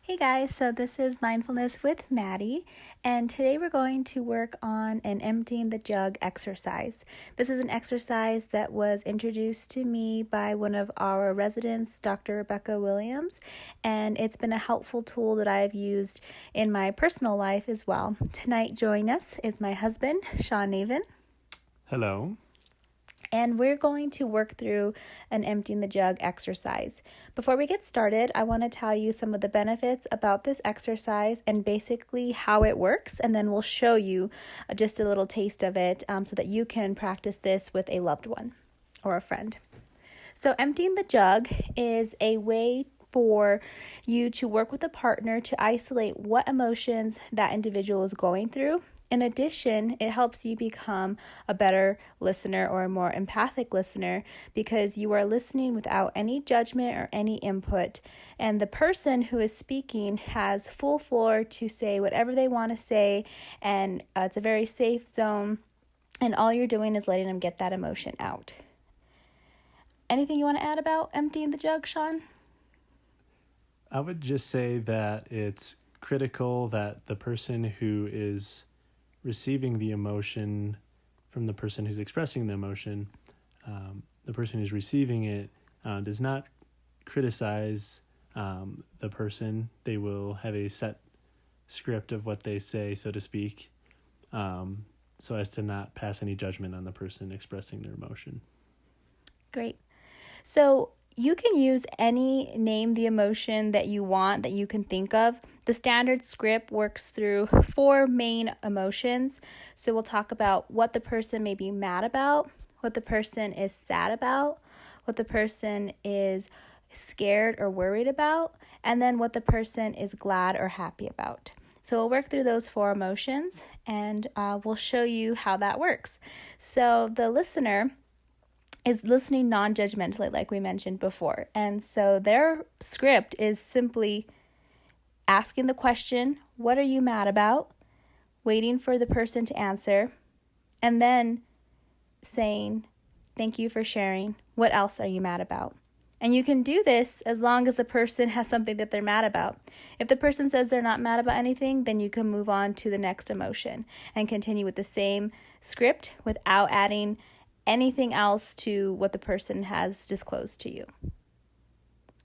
Hey guys, so this is Mindfulness with Maddie, and today we're going to work on an emptying the jug exercise. This is an exercise that was introduced to me by one of our residents, Dr. Rebecca Williams, and it's been a helpful tool that I've used in my personal life as well. Tonight, joining us is my husband, Chavez-Navin. Hello. And we're going to work through an emptying the jug exercise. Before we get started, I want to tell you some of the benefits about this exercise and basically how it works, and then we'll show you just a little taste of it so that you can practice this with a loved one or a friend. So emptying the jug is a way for you to work with a partner to isolate what emotions that individual is going through. In addition, it helps you become a better listener or a more empathic listener because you are listening without any judgment or any input. And the person who is speaking has full floor to say whatever they want to say, and it's a very safe zone. And all you're doing is letting them get that emotion out. Anything you want to add about emptying the jug, Sean? I would just say that it's critical that the person who is receiving the emotion from the person who's expressing the emotion, the person who's receiving it does not criticize the person. They will have a set script of what they say, so to speak, so as to not pass any judgment on the person expressing their emotion. Great. So you can use any name the emotion that you want, that you can think of. The standard script works through 4 main emotions. So we'll talk about what the person may be mad about, what the person is sad about, what the person is scared or worried about, and then what the person is glad or happy about. So we'll work through those 4 emotions, and we'll show you how that works. So the listener is listening non-judgmentally, like we mentioned before. And so their script is simply asking the question, what are you mad about? Waiting for the person to answer, and then saying, thank you for sharing. What else are you mad about? And you can do this as long as the person has something that they're mad about. If the person says they're not mad about anything, then you can move on to the next emotion and continue with the same script without adding anything else to what the person has disclosed to you.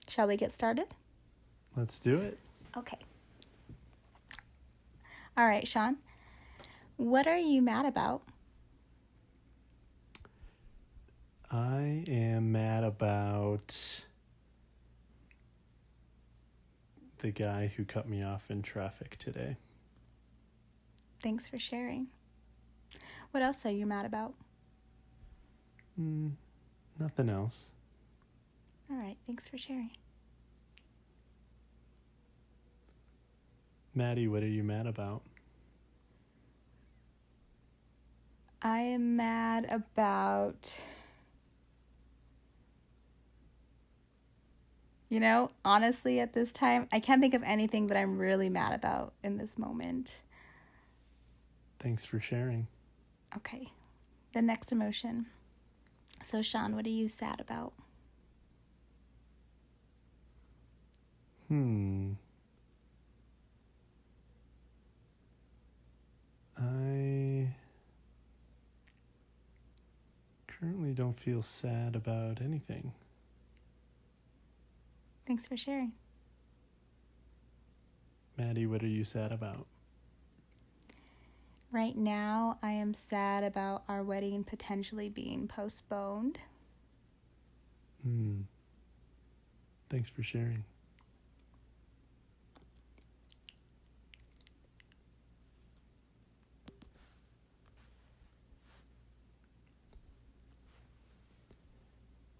Shall we get started? Let's do it. Okay. All right, Sean. What are you mad about? I am mad about the guy who cut me off in traffic today. Thanks for sharing. What else are you mad about? Nothing else. All right, thanks for sharing. Maddie, what are you mad about? I am mad about, honestly at this time, I can't think of anything that I'm really mad about in this moment. Thanks for sharing. Okay, the next emotion. So, Sean, what are you sad about? I currently don't feel sad about anything. Thanks for sharing. Maddie, what are you sad about? Right now, I am sad about our wedding potentially being postponed. Thanks for sharing.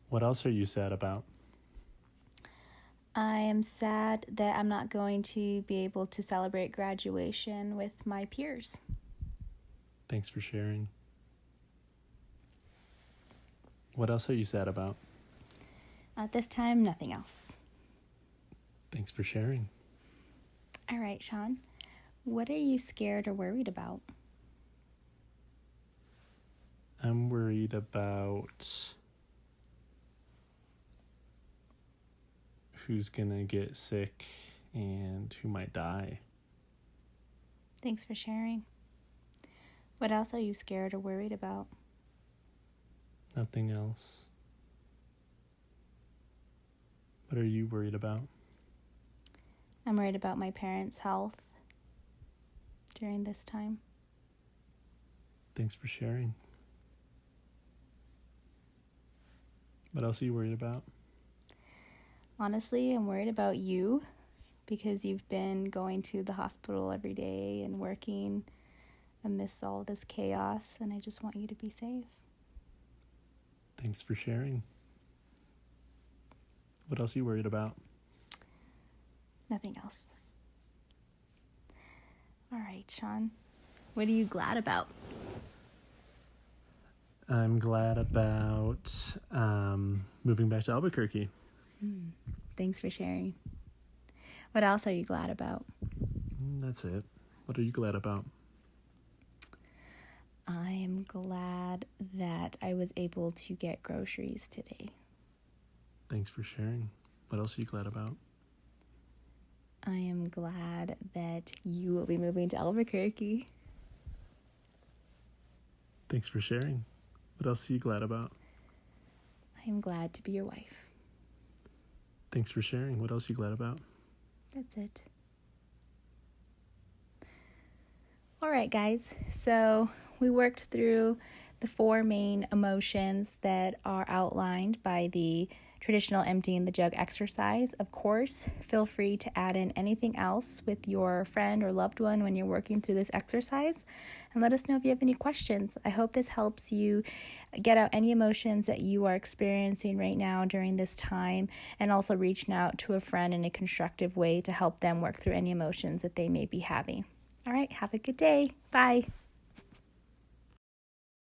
What else are you sad about? I am sad that I'm not going to be able to celebrate graduation with my peers. Thanks for sharing. What else are you sad about? At this time, nothing else. Thanks for sharing. All right, Sean. What are you scared or worried about? I'm worried about who's gonna get sick and who might die. Thanks for sharing. What else are you scared or worried about? Nothing else. What are you worried about? I'm worried about my parents' health during this time. Thanks for sharing. What else are you worried about? Honestly, I'm worried about you because you've been going to the hospital every day and working amidst all this chaos, and I just want you to be safe. Thanks for sharing. What else are you worried about? Nothing else. All right, Sean. What are you glad about? I'm glad about moving back to Albuquerque. Thanks for sharing. What else are you glad about? That's it. What are you glad about? I am glad that I was able to get groceries today. Thanks for sharing. What else are you glad about? I am glad that you will be moving to Albuquerque. Thanks for sharing. What else are you glad about? I am glad to be your wife. Thanks for sharing. What else are you glad about? That's it. All right, guys. So we worked through the 4 main emotions that are outlined by the traditional emptying the jug exercise. Of course, feel free to add in anything else with your friend or loved one when you're working through this exercise, and let us know if you have any questions. I hope this helps you get out any emotions that you are experiencing right now during this time, and also reaching out to a friend in a constructive way to help them work through any emotions that they may be having. All right, have a good day. Bye.